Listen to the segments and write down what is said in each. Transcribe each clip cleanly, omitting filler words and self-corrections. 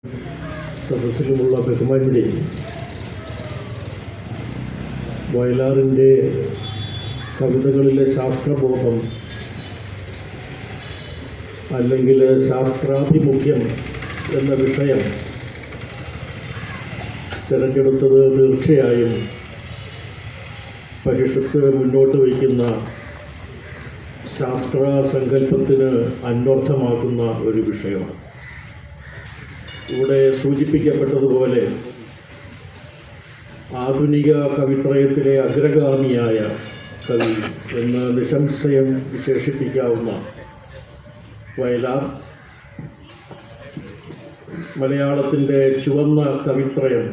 സദസ്സിലുമുള്ള ബഹുമാന്യരെ, വയലാറിൻ്റെ കവിതകളിലെ ശാസ്ത്രബോധം അല്ലെങ്കിൽ ശാസ്ത്രാഭിമുഖ്യം എന്ന വിഷയം തിരഞ്ഞെടുത്തത് തീർച്ചയായും പരിഷത്ത് മുന്നോട്ട് വയ്ക്കുന്ന ശാസ്ത്ര സങ്കല്പത്തിന് അന്വർത്ഥമാക്കുന്ന ഒരു വിഷയമാണ്. ഇവിടെ സൂചിപ്പിക്കപ്പെട്ടതുപോലെ ആധുനിക കവിത്രയത്തിലെ അഗ്രഗാമിയായ കവി എന്ന് നിസ്സംശയം വിശേഷിപ്പിക്കാവുന്ന വയലാർ മലയാളത്തിൻ്റെ ചുവന്ന കവിത്രയം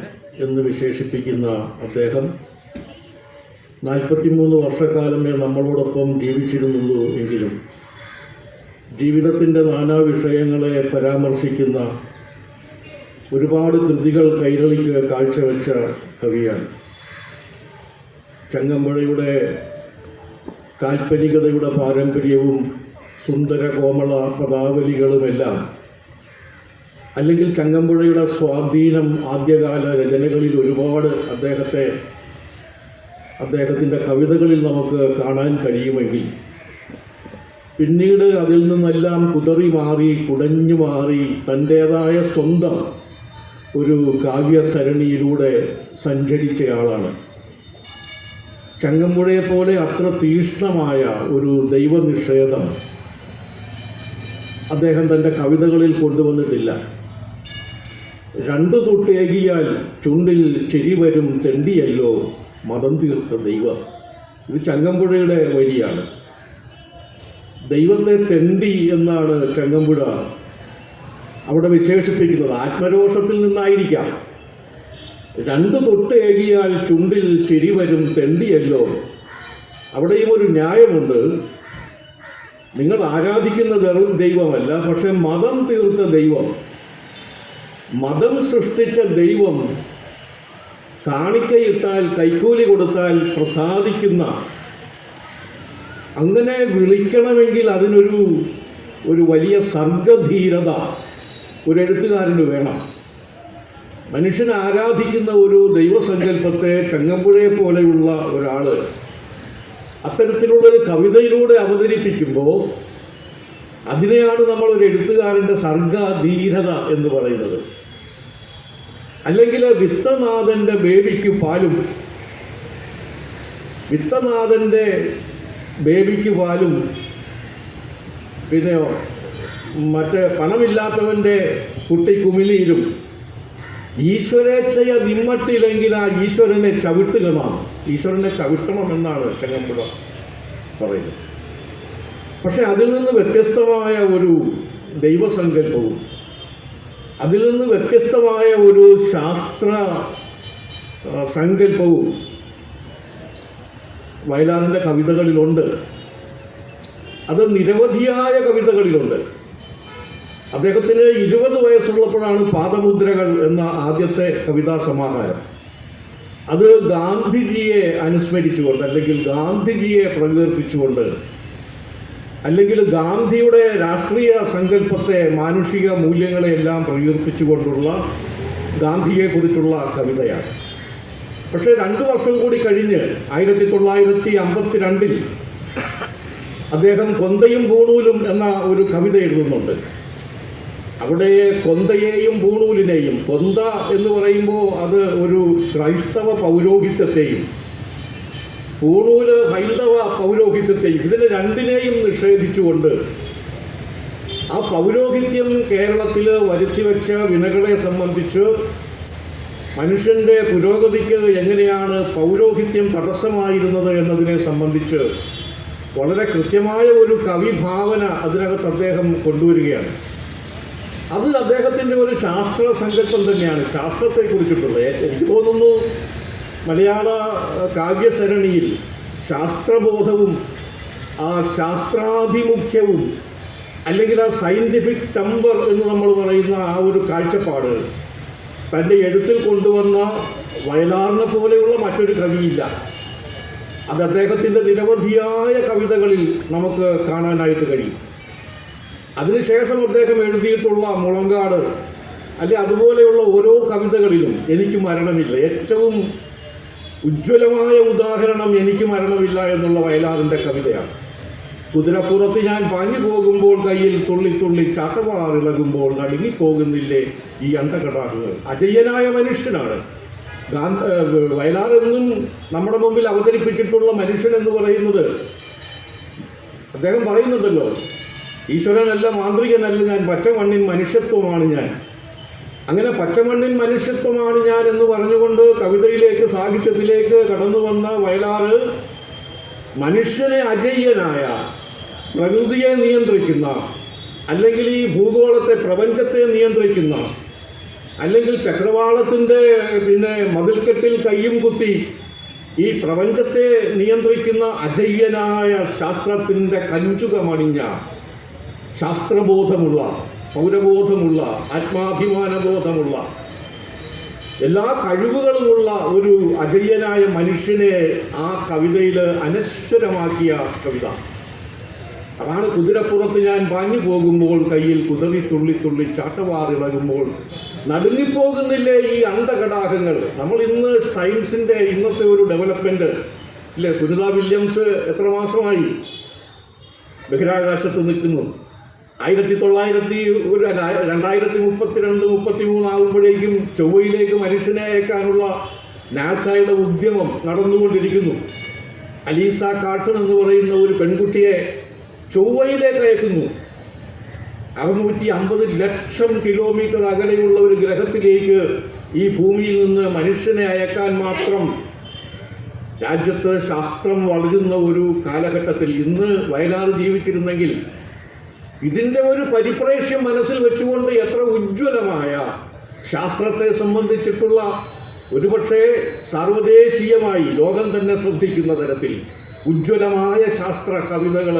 എന്ന് വിശേഷിപ്പിക്കുന്ന അദ്ദേഹം 43 വർഷക്കാലമേ നമ്മളോടൊപ്പം ജീവിച്ചിരുന്നുള്ളൂ എങ്കിലും ജീവിതത്തിൻ്റെ നാനാ വിഷയങ്ങളെ പരാമർശിക്കുന്ന ഒരുപാട് കൃതികൾ കൈരളിക്ക് കാഴ്ചവെച്ച കവിയാണ്. ചങ്ങമ്പുഴയുടെ കാൽപ്പനികതയുടെ പാരമ്പര്യവും സുന്ദര കോമള പദാവലികളുമെല്ലാം, അല്ലെങ്കിൽ ചങ്ങമ്പുഴയുടെ സ്വാധീനം ആദ്യകാല രചനകളിൽ ഒരുപാട് അദ്ദേഹത്തിൻ്റെ കവിതകളിൽ നമുക്ക് കാണാൻ കഴിയുമെങ്കിൽ പിന്നീട് അതിൽ നിന്നെല്ലാം കുതറി മാറി കുടഞ്ഞു മാറി തൻ്റേതായ സ്വന്തം ഒരു കാവ്യസരണിയിലൂടെ സഞ്ചരിച്ചയാളാണ്. ചങ്ങമ്പുഴയെപ്പോലെ അത്ര തീക്ഷ്ണമായ ഒരു ദൈവനിഷേധം അദ്ദേഹം തൻ്റെ കവിതകളിൽ കൊണ്ടുവന്നിട്ടില്ല. 2 തൊട്ടേകിയാൽ ചുണ്ടിൽ ചിരി വരും തെണ്ടിയല്ലോ മതം തീർത്ത ദൈവം. ഇത് ചങ്ങമ്പുഴയുടെ വരിയാണ്. ദൈവത്തെ തെണ്ടി എന്നാണ് ചങ്ങമ്പുഴ അവിടെ വിശേഷിപ്പിക്കുന്നത്. ആത്മരോഷത്തിൽ നിന്നായിരിക്കാം. 2 തൊട്ടേകിയാൽ ചുണ്ടിൽ ചിരി വരും തെണ്ടിയല്ലോ. അവിടെയും ഒരു ന്യായമുണ്ട്. നിങ്ങൾ ആരാധിക്കുന്ന ദൈവമല്ല, പക്ഷെ മതം തീർത്ത ദൈവം, മതം സൃഷ്ടിച്ച ദൈവം കാണിക്കയിട്ടാൽ കൈക്കൂലി കൊടുത്താൽ പ്രസാദിക്കുന്ന, അങ്ങനെ വിളിക്കണമെങ്കിൽ അതിനൊരു വലിയ സർഗധീരത ഒരു എഴുത്തുകാരന് വേണം. മനുഷ്യൻ ആരാധിക്കുന്ന ഒരു ദൈവസങ്കല്പത്തെ ചങ്ങമ്പുഴയെ പോലെയുള്ള ഒരാൾ അത്തരത്തിലുള്ളൊരു കവിതയിലൂടെ അവതരിപ്പിക്കുമ്പോൾ അതിനെയാണ് നമ്മൾ ഒരു എഴുത്തുകാരൻ്റെ സർഗധീരത എന്ന് പറയുന്നത്. അല്ലെങ്കിൽ വിത്തനാഥൻ്റെ ബേബിക്ക് പാലും, വിത്തനാഥൻ്റെ ബേബിക്ക് പാലും, പിന്നെ മറ്റേ പണമില്ലാത്തവൻ്റെ കുട്ടി കുമിളിയിലും ഈശ്വരേച്ഛയ നിമ്മട്ടില്ലെങ്കിൽ ആ ഈശ്വരനെ ചവിട്ടുകയാണ്. ഈശ്വരനെ ചവിട്ടണമെന്നാണ് ചങ്ങമ്പുഴ പറയുന്നത്. പക്ഷെ അതിൽ നിന്ന് വ്യത്യസ്തമായ ഒരു ദൈവസങ്കല്പവും അതിൽ നിന്ന് വ്യത്യസ്തമായ ഒരു ശാസ്ത്ര സങ്കല്പവും വയലാറിൻ്റെ കവിതകളിലുണ്ട്. അത് നിരവധിയായ കവിതകളിലുണ്ട്. അദ്ദേഹത്തിന് 20 വയസ്സുള്ളപ്പോഴാണ് പാദമുദ്രകൾ എന്ന ആദ്യത്തെ കവിതാ സമാഹാരം. അത് ഗാന്ധിജിയെ അനുസ്മരിച്ചുകൊണ്ട്, അല്ലെങ്കിൽ ഗാന്ധിജിയെ പ്രകീർത്തിച്ചുകൊണ്ട്, അല്ലെങ്കിൽ ഗാന്ധിയുടെ രാഷ്ട്രീയ സങ്കല്പത്തെ, മാനുഷിക മൂല്യങ്ങളെയെല്ലാം പ്രകീർത്തിച്ചുകൊണ്ടുള്ള ഗാന്ധിയെക്കുറിച്ചുള്ള കവിതയാണ്. പക്ഷേ 2 വർഷം കൂടി കഴിഞ്ഞ് 1952 അദ്ദേഹം കൊന്തയും പൂണൂലും എന്ന ഒരു കവിത എഴുതുന്നുണ്ട്. അവിടെ കൊന്തയെയും പൂണൂലിനെയും, കൊന്ത എന്ന് പറയുമ്പോൾ അത് ഒരു ക്രൈസ്തവ പൗരോഹിത്യത്തെയും പൂണൂല് ഹൈന്ദവ പൗരോഹിത്യത്തെയും, ഇതിനെ രണ്ടിനെയും നിഷേധിച്ചുകൊണ്ട് ആ പൗരോഹിത്യം കേരളത്തിൽ വരുത്തിവെച്ച വിനകളെ സംബന്ധിച്ച്, മനുഷ്യൻ്റെ പുരോഗതിക്ക് എങ്ങനെയാണ് പൗരോഹിത്യം തടസ്സമായിരുന്നത് എന്നതിനെ സംബന്ധിച്ച് വളരെ കൃത്യമായ ഒരു കവിഭാവന അതിനകത്ത് അദ്ദേഹം കൊണ്ടുവരികയാണ്. അത് അദ്ദേഹത്തിൻ്റെ ഒരു ശാസ്ത്ര സങ്കല്പം തന്നെയാണ്, ശാസ്ത്രത്തെക്കുറിച്ചിട്ടുള്ളത്. എനിക്ക് തോന്നുന്നു മലയാള കാവ്യസരണിയിൽ ശാസ്ത്രബോധവും ആ ശാസ്ത്രാഭിമുഖ്യവും, അല്ലെങ്കിൽ ആ സയൻറ്റിഫിക് ടെമ്പർ എന്ന് നമ്മൾ പറയുന്ന ആ ഒരു കാഴ്ചപ്പാട് തൻ്റെ എഴുത്തിൽ കൊണ്ടുവന്ന വയലാറിനെ പോലെയുള്ള മറ്റൊരു കവിയില്ല. അത് അദ്ദേഹത്തിൻ്റെ നിരവധിയായ കവിതകളിൽ നമുക്ക് കാണാനായിട്ട് കഴിയും. അതിനുശേഷം അദ്ദേഹം എഴുതിയിട്ടുള്ള മുളങ്കാട്, അല്ലെ അതുപോലെയുള്ള ഓരോ കവിതകളിലും എനിക്ക് മരണമില്ല. ഏറ്റവും ഉജ്ജ്വലമായ ഉദാഹരണം എനിക്ക് മരണമില്ല എന്നുള്ള വയലാറിൻ്റെ കവിതയാണ്. കുതിരപ്പുറത്ത് ഞാൻ പാഞ്ഞു പോകുമ്പോൾ കയ്യിൽ തുള്ളി തുള്ളി ചാട്ടവാറിളകുമ്പോൾ നടുങ്ങിപ്പോകുന്നില്ലേ ഈ അണ്ടകടാഹങ്ങൾ. അജയ്യനായ മനുഷ്യനാണ് വയലാർ എന്നും നമ്മുടെ മുമ്പിൽ അവതരിപ്പിച്ചിട്ടുള്ള മനുഷ്യൻ എന്ന് പറയുന്നത്. അദ്ദേഹം പറയുന്നുണ്ടല്ലോ, ഈശ്വരനല്ല, മാന്ത്രികനല്ല ഞാൻ, പച്ചമണ്ണിൻ മനുഷ്യത്വമാണ് ഞാൻ. അങ്ങനെ പച്ചമണ്ണിൻ മനുഷ്യത്വമാണ് ഞാൻ എന്ന് പറഞ്ഞുകൊണ്ട് കവിതയിലേക്ക്, സാഹിത്യത്തിലേക്ക് കടന്നു വന്ന വയലാറ് മനുഷ്യനെ അജയ്യനായ, പ്രകൃതിയെ നിയന്ത്രിക്കുന്ന, അല്ലെങ്കിൽ ഈ ഭൂഗോളത്തെ, പ്രപഞ്ചത്തെ നിയന്ത്രിക്കുന്ന, അല്ലെങ്കിൽ ചക്രവാളത്തിൻ്റെ മതിൽക്കെട്ടിൽ കയ്യും കുത്തി ഈ പ്രപഞ്ചത്തെ നിയന്ത്രിക്കുന്ന അജയ്യനായ ശാസ്ത്രത്തിൻ്റെ കഞ്ചുകമണിഞ്ഞ, ശാസ്ത്രബോധമുള്ള, പൗരബോധമുള്ള, ആത്മാഭിമാനബോധമുള്ള, എല്ലാ കഴിവുകളുമുള്ള ഒരു അജയ്യനായ മനുഷ്യനെ ആ കവിതയിൽ അനശ്വരമാക്കിയ കവിത. അതാണ് കുതിരപ്പുറത്ത് ഞാൻ പാഞ്ഞു പോകുമ്പോൾ കയ്യിൽ കുതിറി തുള്ളി തുള്ളി ചാട്ടവാറിളകുമ്പോൾ നടുങ്ങിപ്പോകുന്നില്ലേ ഈ അണ്ടകടാഹങ്ങൾ. നമ്മൾ ഇന്ന് സയൻസിൻ്റെ ഇന്നത്തെ ഒരു ഡെവലപ്മെൻറ്റ് ഇല്ലേ, സുനിത വില്യംസ് എത്ര മാസമായി ബഹിരാകാശത്ത് നിൽക്കുന്നു. 2032 ആകുമ്പോഴേക്കും ചൊവ്വയിലേക്ക് മനുഷ്യനെ അയക്കാനുള്ള നാസയുടെ ഉദ്യമം നടന്നുകൊണ്ടിരിക്കുന്നു. അലീസ കാഴ്സൺ എന്ന് പറയുന്ന ഒരു പെൺകുട്ടിയെ ചൊവ്വയിലേക്ക് അയക്കുന്നു. 650 ലക്ഷം കിലോമീറ്റർ അകലെയുള്ള ഒരു ഗ്രഹത്തിലേക്ക് ഈ ഭൂമിയിൽ നിന്ന് മനുഷ്യനെ അയക്കാൻ മാത്രം രാജ്യത്ത് ശാസ്ത്രം വളരുന്ന ഒരു കാലഘട്ടത്തിൽ ഇന്ന് വയലാർ ജീവിച്ചിരുന്നെങ്കിൽ ഇതിൻ്റെ ഒരു പരിപ്രേക്ഷ്യം മനസ്സിൽ വെച്ചുകൊണ്ട് എത്ര ഉജ്ജ്വലമായ ശാസ്ത്രത്തെ സംബന്ധിച്ചിട്ടുള്ള, ഒരുപക്ഷെ സാർവദേശീയമായി ലോകം തന്നെ ശ്രദ്ധിക്കുന്ന തരത്തിൽ ഉജ്ജ്വലമായ ശാസ്ത്ര കവിതകൾ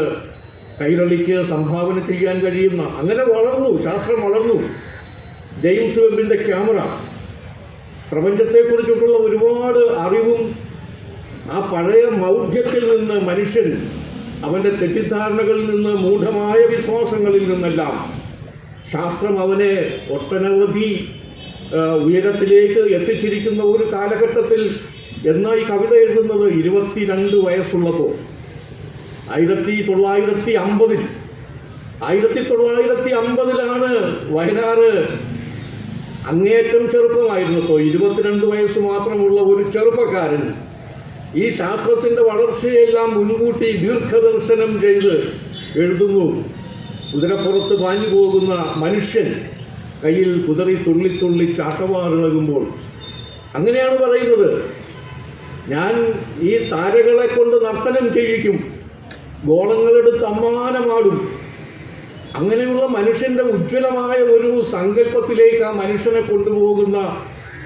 കൈരളിക്ക് സംഭാവന ചെയ്യാൻ കഴിയുന്ന, അങ്ങനെ വളർന്നു, ശാസ്ത്രം വളർന്നു. ജെയിംസ് വെബിൻ്റെ ക്യാമറ പ്രപഞ്ചത്തെക്കുറിച്ചിട്ടുള്ള ഒരുപാട് അറിവും ആ പഴയ മൗഢ്യത്തിൽ നിന്ന് മനുഷ്യൻ അവൻ്റെ തെറ്റിദ്ധാരണകളിൽ നിന്ന്, മൂഢമായ വിശ്വാസങ്ങളിൽ നിന്നെല്ലാം ശാസ്ത്രം അവനെ ഒട്ടനവധി ഉയരത്തിലേക്ക് എത്തിച്ചിരിക്കുന്ന ഒരു കാലഘട്ടത്തിൽ. എന്നാൽ ഈ കവിത എഴുതുന്നത് 22 വയസ്സുള്ളപ്പോൾ 1950-ലാണ് വയലാറ്. അങ്ങേയറ്റം ചെറുപ്പമായിരുന്നു. 22 വയസ്സ് മാത്രമുള്ള ഒരു ചെറുപ്പക്കാരൻ ഈ ശാസ്ത്രത്തിൻ്റെ വളർച്ചയെല്ലാം മുൻകൂട്ടി ദീർഘദർശനം ചെയ്ത് എഴുതുന്നു. കുതിരപ്പുറത്ത് പാഞ്ഞു പോകുന്ന മനുഷ്യൻ കയ്യിൽ കുതിറി തുള്ളി തുള്ളി ചാട്ടവാറിളകുമ്പോൾ. അങ്ങനെയാണ് പറയുന്നത്, ഞാൻ ഈ താരകളെ കൊണ്ട് നർത്തനം ചെയ്യിക്കും, ഗോളങ്ങളെടുത്ത് അമ്മാനമാടും. അങ്ങനെയുള്ള മനുഷ്യൻ്റെ ഉജ്ജ്വലമായ ഒരു സങ്കല്പത്തിലേക്ക് ആ മനുഷ്യനെ കൊണ്ടുപോകുന്ന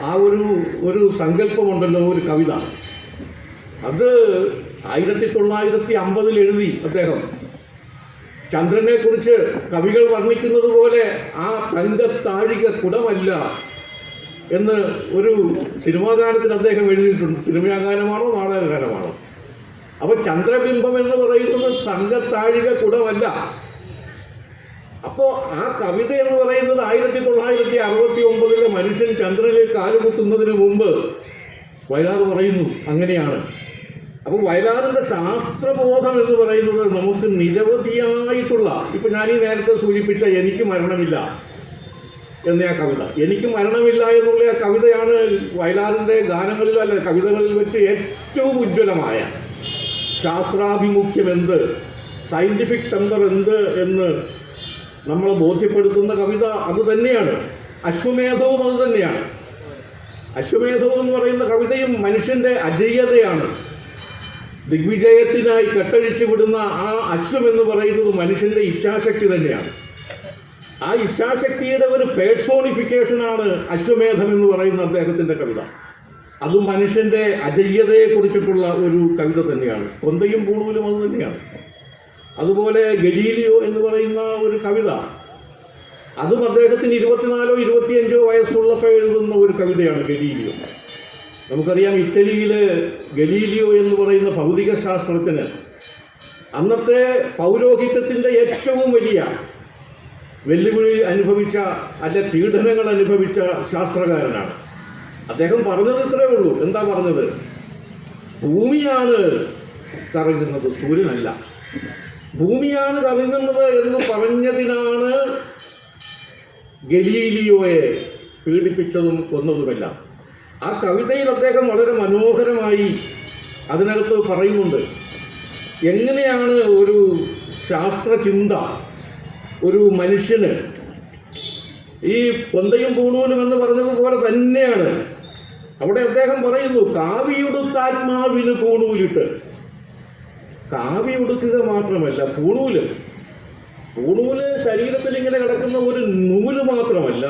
ആ ഒരു സങ്കല്പമുണ്ടല്ലോ, ഒരു കവിത. അത് 1950 എഴുതി അദ്ദേഹം. ചന്ദ്രനെ കുറിച്ച് കവികൾ വർണ്ണിക്കുന്നത് പോലെ ആ തങ്കത്താഴിക കുടമല്ല എന്ന് ഒരു സിനിമാ ഗാനത്തിൽ അദ്ദേഹം എഴുതിയിട്ടുണ്ട്. സിനിമാ ഗാനമാണോ നാടകഗാനമാണോ? അപ്പോൾ ചന്ദ്രബിംബം എന്ന് പറയുന്നത് തങ്കത്താഴിക കുടമല്ല. അപ്പോൾ ആ കവിത എന്ന് പറയുന്നത് 1969 മനുഷ്യൻ ചന്ദ്രനിൽ കാലുകുത്തുന്നതിന് മുമ്പ് വയലാർ പറയുന്നു അങ്ങനെയാണ്. അപ്പോൾ വയലാറിൻ്റെ ശാസ്ത്രബോധം എന്ന് പറയുന്നത് നമുക്ക് നിരവധിയായിട്ടുള്ള, ഇപ്പം ഞാനീ നേരത്തെ സൂചിപ്പിച്ച എനിക്ക് മരണമില്ല എന്ന ആ കവിത, എനിക്ക് മരണമില്ല എന്നുള്ള ആ കവിതയാണ് വയലാറിൻ്റെ ഗാനങ്ങളിൽ, അല്ല കവിതകളിൽ വെച്ച് ഏറ്റവും ഉജ്ജ്വലമായ ശാസ്ത്രാഭിമുഖ്യം എന്ത്, സയൻറ്റിഫിക് ടെമ്പർ എന്ത് എന്ന് നമ്മളെ ബോധ്യപ്പെടുത്തുന്ന കവിത അത് തന്നെയാണ്. അശ്വമേധവും അത് തന്നെയാണ്. അശ്വമേധവും എന്ന് പറയുന്ന കവിതയും മനുഷ്യൻ്റെ അജയ്യതയാണ്. ദിഗ്വിജയത്തിനായി കെട്ടഴിച്ചു വിടുന്ന ആ അശ്വം എന്ന് പറയുന്നത് മനുഷ്യൻ്റെ ഇച്ഛാശക്തി തന്നെയാണ്. ആ ഇച്ഛാശക്തിയുടെ ഒരു പേഴ്സോണിഫിക്കേഷനാണ് അശ്വമേധം എന്ന് പറയുന്ന അദ്ദേഹത്തിൻ്റെ കവിത. അതും മനുഷ്യൻ്റെ അജയ്യതയെക്കുറിച്ചിട്ടുള്ള ഒരു കവിത തന്നെയാണ്. കൊന്തയും പൂണൂലും അത് തന്നെയാണ്. അതുപോലെ ഗലീലിയോ എന്ന് പറയുന്ന ഒരു കവിത, അതും അദ്ദേഹത്തിന് 24-25 വയസ്സുള്ളപ്പോൾ എഴുതുന്ന ഒരു കവിതയാണ് ഗലീലിയോ. നമുക്കറിയാം, ഇറ്റലിയിൽ ഗലീലിയോ എന്ന് പറയുന്ന ഭൗതിക ശാസ്ത്രത്തിന് അന്നത്തെ പൗരോഹിത്യത്തിൻ്റെ ഏറ്റവും വലിയ വെല്ലുവിളി അനുഭവിച്ച പീഡനങ്ങൾ അനുഭവിച്ച ശാസ്ത്രകാരനാണ്. അദ്ദേഹം പറഞ്ഞത് ഇത്രയേ ഉള്ളൂ. എന്താ പറഞ്ഞത്? ഭൂമിയാണ് കറങ്ങുന്നത്, സൂര്യനല്ല. ഭൂമിയാണ് കറങ്ങുന്നത് എന്ന് പറഞ്ഞതിനാണ് ഗലീലിയോയെ പീഡിപ്പിച്ചതും കൊന്നതുമെല്ലാം. ആ കവിതയിൽ അദ്ദേഹം വളരെ മനോഹരമായി അതിനകത്ത് പറയുന്നുണ്ട് എങ്ങനെയാണ് ഒരു ശാസ്ത്രചിന്ത ഒരു മനുഷ്യന് ഈ പൊന്തയും പൂണൂലും എന്ന് പറഞ്ഞതുപോലെ തന്നെയാണ്. അവിടെ അദ്ദേഹം പറയുന്നു കാവിയുടുത്താത്മാവിന് പൂണൂലിട്ട്. കാവി ഉടുക്കുക മാത്രമല്ല, പൂണൂല് ശരീരത്തിൽ ഇങ്ങനെ കിടക്കുന്ന ഒരു നൂല് മാത്രമല്ല,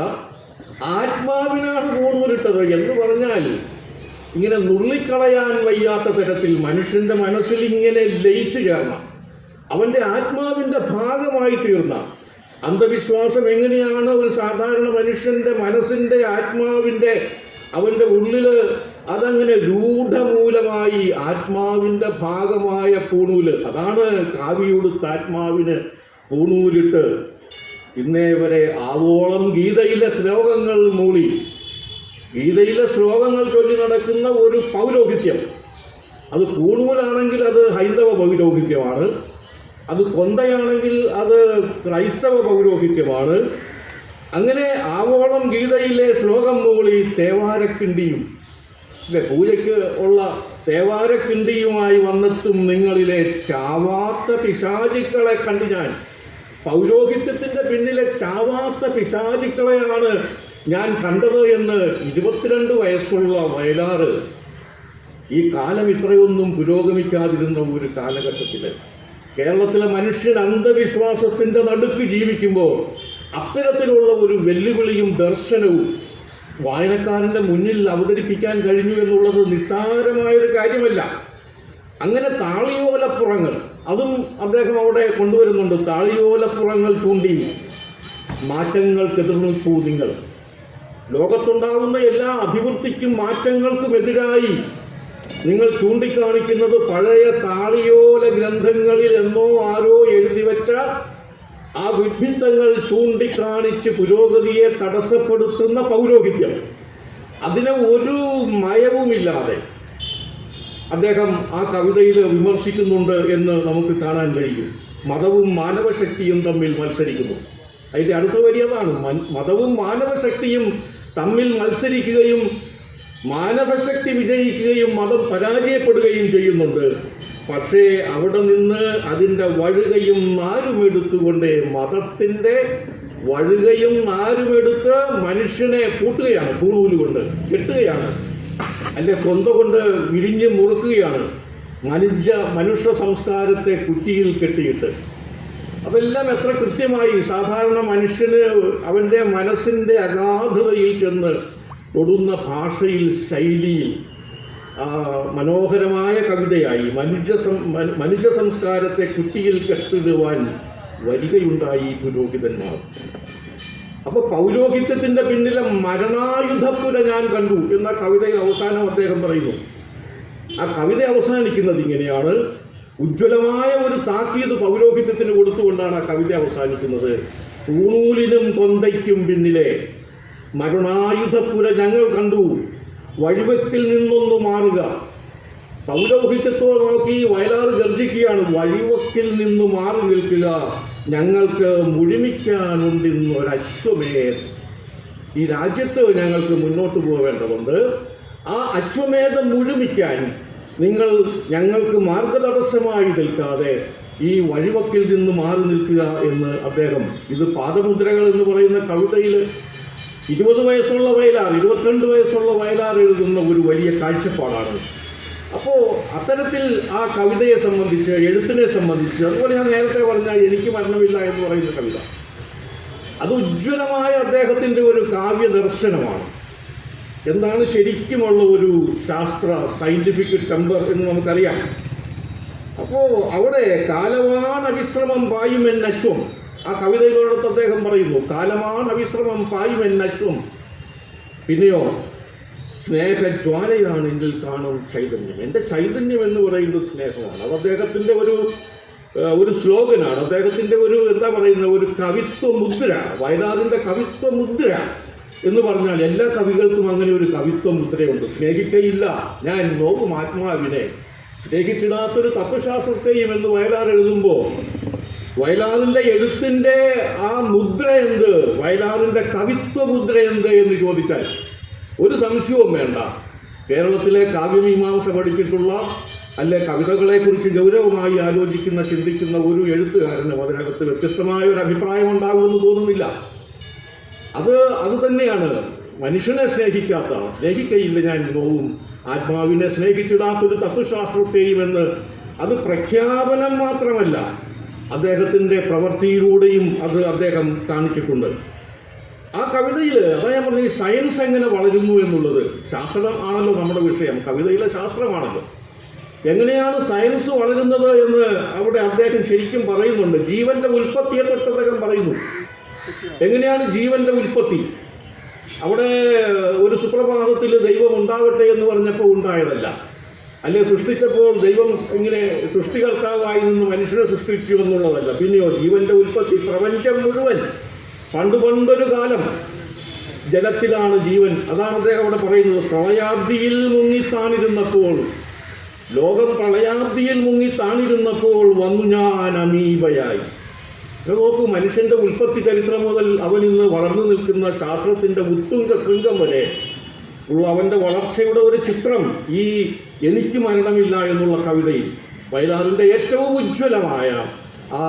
ആത്മാവിനാണ് പൂണൂലിട്ടത്. എന്ന് പറഞ്ഞാൽ ഇങ്ങനെ നുള്ളിക്കളയാൻ വയ്യാത്ത തരത്തിൽ മനുഷ്യന്റെ മനസ്സിൽ ഇങ്ങനെ ലയിച്ചു ചേർന്ന, അവന്റെ ആത്മാവിന്റെ ഭാഗമായി തീർന്ന അന്ധവിശ്വാസം എങ്ങനെയാണ് ഒരു സാധാരണ മനുഷ്യന്റെ മനസ്സിന്റെ ആത്മാവിന്റെ അവന്റെ ഉള്ളില് അതങ്ങനെ രൂഢമൂലമായി ആത്മാവിന്റെ ഭാഗമായ പൂണൂല്, അതാണ് കാവിയുടുത്ത ആത്മാവിന് പൂണൂലിട്ട് ഇന്നേ വരെ ആവോളം ഗീതയിലെ ശ്ലോകങ്ങൾ മൂളി, ഗീതയിലെ ശ്ലോകങ്ങൾ ചൊല്ലി നടക്കുന്ന ഒരു പൗരോഹിത്യം. അത് പൂണൂലാണെങ്കിൽ അത് ഹൈന്ദവ പൗരോഹിത്യമാണ്, അത് കൊന്തയാണെങ്കിൽ അത് ക്രൈസ്തവ പൗരോഹിത്യമാണ്. അങ്ങനെ ആവോളം ഗീതയിലെ ശ്ലോകം മൂളി തേവാരക്കിണ്ടിയും പൂജയ്ക്ക് ഉള്ള തേവാരക്കിണ്ടിയുമായി വന്നെത്തും നിങ്ങളിലെ ചാവാത്ത പിശാചുക്കളെ കണ്ടു ഞാൻ. പൗരോഹിത്യത്തിൻ്റെ പിന്നിലെ ചാവാത്ത പിശാചുക്കളെയാണ് ഞാൻ കണ്ടത് എന്ന് 22 വയസ്സുള്ള വയലാറ് ഈ കാലം ഇത്രയൊന്നും പുരോഗമിക്കാതിരുന്ന ഒരു കാലഘട്ടത്തിൽ കേരളത്തിലെ മനുഷ്യൻ അന്ധവിശ്വാസത്തിൻ്റെ നടുക്ക് ജീവിക്കുമ്പോൾ അത്തരത്തിലുള്ള ഒരു വെല്ലുവിളിയും ദർശനവും വായനക്കാരൻ്റെ മുന്നിൽ അവതരിപ്പിക്കാൻ കഴിഞ്ഞു എന്നുള്ളത് നിസ്സാരമായൊരു കാര്യമല്ല. അങ്ങനെ താളിയോലപ്പുറങ്ങൾ അതും അദ്ദേഹം അവിടെ കൊണ്ടുവരുന്നുണ്ട്. താളിയോലപ്പുറങ്ങൾ ചൂണ്ടി മാറ്റങ്ങൾക്കെതിർനിൽപ്പൂ നിങ്ങൾ. ലോകത്തുണ്ടാകുന്ന എല്ലാ അഭിവൃദ്ധിക്കും മാറ്റങ്ങൾക്കുമെതിരായി നിങ്ങൾ ചൂണ്ടിക്കാണിക്കുന്നത് പഴയ താളിയോല ഗ്രന്ഥങ്ങളിൽ എന്നോ ആരോ എഴുതി വെച്ച ആ വിഡ്ഢിത്തങ്ങൾ ചൂണ്ടിക്കാണിച്ച് പുരോഗതിയെ തടസ്സപ്പെടുത്തുന്ന പൗരോഹിത്യം. അതിനെ ഒരു മയവുമില്ലാതെ അദ്ദേഹം ആ കവിതയിൽ വിമർശിക്കുന്നുണ്ട് എന്ന് നമുക്ക് കാണാൻ കഴിയും. മതവും മാനവശക്തിയും തമ്മിൽ മത്സരിക്കുന്നു. അതിൻ്റെ അടുത്ത വരി അതാണ്. മതവും മാനവശക്തിയും തമ്മിൽ മത്സരിക്കുകയും മാനവശക്തി വിജയിക്കുകയും മതം പരാജയപ്പെടുകയും ചെയ്യുന്നുണ്ട്. പക്ഷേ അവിടെ നിന്ന് അതിൻ്റെ വഴുകയും നാരുമെടുത്തുകൊണ്ട് മതത്തിൻ്റെ വഴുകയും നാരുമെടുത്ത് മനുഷ്യനെ പൂട്ടുകയാണ്, പൂണൂലുകൊണ്ട് കെട്ടുകയാണ്, അല്ലെ കൊന്ത കൊണ്ട് വിരിഞ്ഞ് മുറുക്കുകയാണ് മനുഷ്യ സംസ്കാരത്തെ കുറ്റിയിൽ കെട്ടിയിട്ട്. അതെല്ലാം എത്ര കൃത്യമായി സാധാരണ മനുഷ്യന് അവൻ്റെ മനസ്സിൻ്റെ അഗാധതയിൽ ചെന്ന് തൊടുന്ന ഭാഷയിൽ, ശൈലിയിൽ മനോഹരമായ കവിതയായി മനുഷ്യ സംസ്കാരത്തെ കുറ്റിയിൽ കെട്ടിടുവാൻ വരികയുണ്ടായി പുരോഹിതന്മാർ. അപ്പോൾ പൗരോഹിത്യത്തിൻ്റെ പിന്നിലെ മരണായുധപ്പുര ഞാൻ കണ്ടു എന്ന കവിതയിൽ അവസാനം അദ്ദേഹം പറയുന്നു. ആ കവിത അവസാനിക്കുന്നത് ഇങ്ങനെയാണ്. ഉജ്ജ്വലമായ ഒരു താക്കീത് പൗരോഹിത്യത്തിന് കൊടുത്തുകൊണ്ടാണ് ആ കവിത അവസാനിക്കുന്നത്. പൂണൂലിനും കൊന്തയ്ക്കും പിന്നിലെ മരണായുധപ്പുര ഞങ്ങൾ കണ്ടു, വഴിവെക്കിൽ നിന്നൊന്നു മാറുക. പൗരോഹിത്യത്തെ നോക്കി വയലാർ ഗർജിക്കുകയാണ്. വഴിവെക്കിൽ നിന്ന് മാറി നിൽക്കുക, ഞങ്ങൾക്ക് മുഴുമിക്കാനുണ്ടെന്നൊരശ്വമേധം. ഈ രാജ്യത്ത് ഞങ്ങൾക്ക് മുന്നോട്ട് പോവേണ്ടതുണ്ട്. ആ അശ്വമേധം മുഴുമിക്കാൻ നിങ്ങൾ ഞങ്ങൾക്ക് മാർഗതടസ്സമായി നിൽക്കാതെ ഈ വഴിവക്കിൽ നിന്ന് മാറി നിൽക്കുക എന്ന് അദ്ദേഹം, ഇത് പാദമുദ്രകൾ എന്ന് പറയുന്ന കവിതയിൽ 20 വയസ്സുള്ള വയലാർ, 22 വയസ്സുള്ള വയലാർ എഴുതുന്ന ഒരു വലിയ കാഴ്ചപ്പാടാണ്. അപ്പോൾ അത്തരത്തിൽ ആ കവിതയെ സംബന്ധിച്ച്, എഴുത്തിനെ സംബന്ധിച്ച്, അതുപോലെ ഞാൻ നേരത്തെ പറഞ്ഞ എനിക്ക് മരണമില്ല എന്ന് പറയുന്ന കവിത, അത് ഉജ്ജ്വലമായ അദ്ദേഹത്തിൻ്റെ ഒരു കാവ്യ ദർശനമാണ്. എന്താണ് ശരിക്കുമുള്ള ഒരു സയൻറ്റിഫിക് ടെമ്പർ എന്ന് നമുക്കറിയാം. അപ്പോൾ അവിടെ കാലവാൻ അവിശ്രമം പായുമെന്നശ്വം, ആ കവിതയിലോടൊത്ത് അദ്ദേഹം പറയുന്നു, കാലമാണ് അവിശ്രമം പായുമെന്നശ്വം. പിന്നെയോ സ്നേഹജ്വാലയാണ് എന്നിൽ കാണും ചൈതന്യം. എൻ്റെ ചൈതന്യം എന്ന് പറയുന്നത് സ്നേഹമാണ്. അത് അദ്ദേഹത്തിൻ്റെ ഒരു ഒരു സ്ലോഗനാണ് അദ്ദേഹത്തിൻ്റെ ഒരു എന്താ പറയുന്ന ഒരു കവിത്വ മുദ്ര. വയലാറിൻ്റെ കവിത്വ മുദ്ര എന്ന് പറഞ്ഞാൽ എല്ലാ കവികൾക്കും അങ്ങനെ ഒരു കവിത്വ മുദ്രയുണ്ട്. സ്നേഹിക്കയില്ല ഞാൻ നോക്കും ആത്മാവിനെ, സ്നേഹിച്ചിടാത്തൊരു തത്വശാസ്ത്രത്തെയും എന്ന് വയലാർ എഴുതുമ്പോൾ വയലാറിൻ്റെ എഴുത്തിൻ്റെ ആ മുദ്ര എന്ത്, വയലാറിൻ്റെ കവിത്വ മുദ്ര എന്ത് എന്ന് ചോദിച്ചാൽ ഒരു സംശയവും വേണ്ട. കേരളത്തിലെ കാവ്യമീമാംസ പഠിച്ചിട്ടുള്ള അല്ലെ കവിതകളെക്കുറിച്ച് ഗൗരവമായി ആലോചിക്കുന്ന ചിന്തിക്കുന്ന ഒരു എഴുത്തുകാരനും അതിനകത്ത് വ്യത്യസ്തമായ ഒരു അഭിപ്രായം ഉണ്ടാകുമെന്ന് തോന്നുന്നില്ല. അത് തന്നെയാണ് മനുഷ്യനെ സ്നേഹിക്കയില്ല ഞാൻ നോവും ആത്മാവിനെ സ്നേഹിച്ചിടാത്തൊരു തത്വശാസ്ത്രത്തെയും എന്ന് അത് പ്രഖ്യാപനം മാത്രമല്ല, അദ്ദേഹത്തിൻ്റെ പ്രവൃത്തിയിലൂടെയും അത് അദ്ദേഹം കാണിച്ചിട്ടുണ്ട്. ആ കവിതയിൽ അതാ ഞാൻ പറഞ്ഞത്, ഈ സയൻസ് എങ്ങനെ വളരുന്നു എന്നുള്ളത്, ശാസ്ത്രം ആണല്ലോ നമ്മുടെ വിഷയം, കവിതയിലെ ശാസ്ത്രമാണല്ലോ. എങ്ങനെയാണ് സയൻസ് വളരുന്നത് എന്ന് അവിടെ അദ്ദേഹം ശരിക്കും പറയുന്നുണ്ട്. ജീവന്റെ ഉൽപ്പത്തിയെപ്പറ്റി അദ്ദേഹം പറയുന്നു. എങ്ങനെയാണ് ജീവന്റെ ഉൽപ്പത്തി? അവിടെ ഒരു സുപ്രഭാതത്തിൽ ദൈവം ഉണ്ടാവട്ടെ എന്ന് പറഞ്ഞപ്പോൾ ഉണ്ടായതല്ല, അല്ലെ സൃഷ്ടിച്ചപ്പോൾ ദൈവം ഇങ്ങനെ സൃഷ്ടികർത്താവായി നിന്ന് മനുഷ്യനെ സൃഷ്ടിച്ചു എന്നുള്ളതല്ല. പിന്നെയോ ജീവന്റെ ഉൽപ്പത്തി, പ്രപഞ്ചം മുഴുവൻ പണ്ടൊരു കാലം ജലത്തിലാണ് ജീവൻ. അതാണ് അദ്ദേഹം അവിടെ പറയുന്നത്. പ്രളയാബ്ദിയിൽ മുങ്ങിത്താണിരുന്നപ്പോൾ, ലോകം പ്രളയാബ്ദിയിൽ മുങ്ങിത്താണിരുന്നപ്പോൾ വന്നു ഞാൻ അമീബയായി. നോക്കൂ, മനുഷ്യന്റെ ഉൽപ്പത്തി ചരിത്രം മുതൽ അവൻ ഇന്ന് വളർന്നു നിൽക്കുന്ന ശാസ്ത്രത്തിന്റെ ഉത്തുംഗ ശൃംഗം വരെ ഉള്ള അവന്റെ വളർച്ചയുടെ ഒരു ചിത്രം ഈ എനിക്ക് മരണമില്ല എന്നുള്ള കവിതയിൽ വയലാറിന്റെ ഏറ്റവും ഉജ്ജ്വലമായ ആ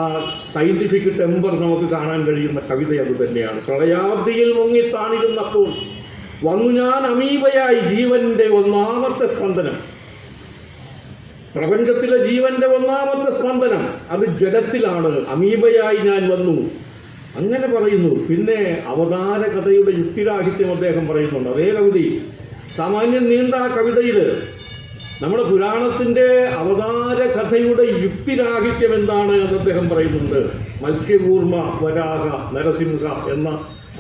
സയന്റിഫിക് ടെമ്പർ നമുക്ക് കാണാൻ കഴിയുന്ന കവിത അത് തന്നെയാണ്. പ്രളയാബ്ദിയിൽ മുങ്ങിത്താണിരുന്നപ്പോൾ വന്നു ഞാൻ അമീബയായി. ജീവന്റെ ഒന്നാമത്തെ സ്പന്ദനം, പ്രപഞ്ചത്തിലെ ജീവന്റെ ഒന്നാമത്തെ സ്പന്ദനം അത് ജഡത്തിലാണ്. അമീബയായി ഞാൻ വന്നു അങ്ങനെ പറയുന്നു. പിന്നെ അവതാര കഥയുടെ യുക്തിരാഹിത്യം അദ്ദേഹം പറയുന്നുണ്ട് അതേ കവിതയിൽ. സാമാന്യം നീണ്ട ആ കവിതയിൽ നമ്മുടെ പുരാണത്തിൻ്റെ അവതാര കഥയുടെ യുക്തിരാഹിത്യം എന്താണ് എന്ന് അദ്ദേഹം പറയുന്നുണ്ട്. മത്സ്യകൂർമ്മ വരാഹ നരസിംഹ എന്ന